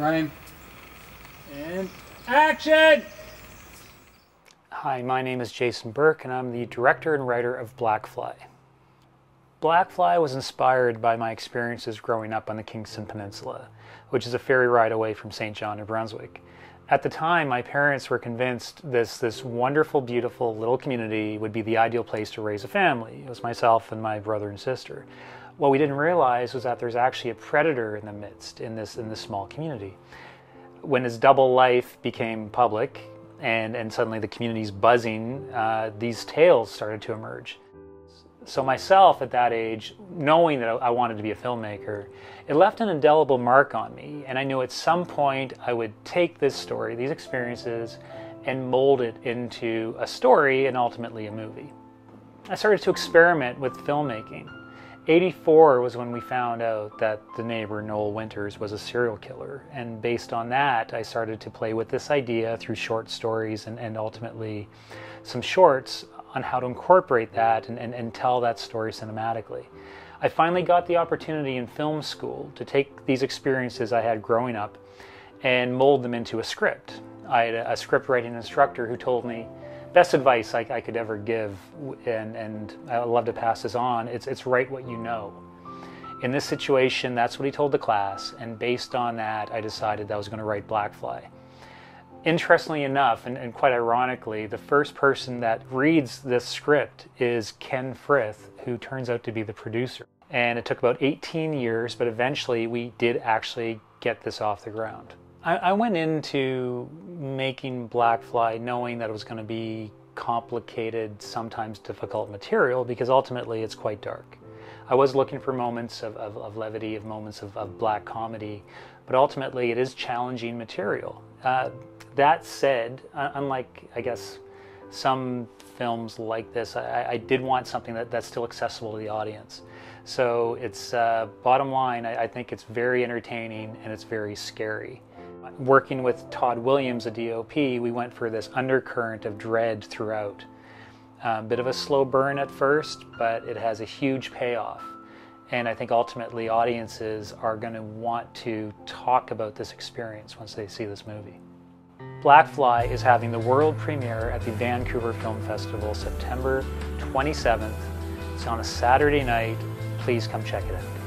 Running. And action! Hi, my name is Jason Bourque, and I'm the director and writer of Blackfly. Blackfly was inspired by my experiences growing up on the Kingston Peninsula, which is a ferry ride away from St. John, New Brunswick. At the time, my parents were convinced this wonderful, beautiful little community would be the ideal place to raise a family. It was myself and my brother and sister. What we didn't realize was that there's actually a predator in the midst in this small community. When his double life became public and suddenly the community's buzzing, these tales started to emerge. So myself at that age, knowing that I wanted to be a filmmaker, it left an indelible mark on me, and I knew at some point I would take this story, these experiences, and mold it into a story and ultimately a movie. I started to experiment with filmmaking. '84 was when we found out that the neighbor Noel Winters was a serial killer, and based on that I started to play with this idea through short stories and ultimately some shorts on how to incorporate that and tell that story cinematically. I finally got the opportunity in film school to take these experiences I had growing up and mold them into a script. I had a script writing instructor who told me best advice I could ever give, and I love to pass this on, it's write what you know. In this situation, that's what he told the class, and based on that, I decided that I was going to write Blackfly. Interestingly enough, and quite ironically, the first person that reads this script is Ken Frith, who turns out to be the producer. And it took about 18 years, but eventually we did actually get this off the ground. I went into making Blackfly knowing that it was going to be complicated, sometimes difficult material, because ultimately it's quite dark. I was looking for moments of levity, of moments of black comedy, but ultimately it is challenging material. That said, unlike, I guess, some films like this, I did want something that's still accessible to the audience. So it's, bottom line, I think it's very entertaining and it's very scary. Working with Todd Williams, a DOP, we went for this undercurrent of dread throughout. Bit of a slow burn at first, but it has a huge payoff. And I think ultimately audiences are going to want to talk about this experience once they see this movie. Blackfly is having the world premiere at the Vancouver Film Festival September 27th. It's on a Saturday night. Please come check it out.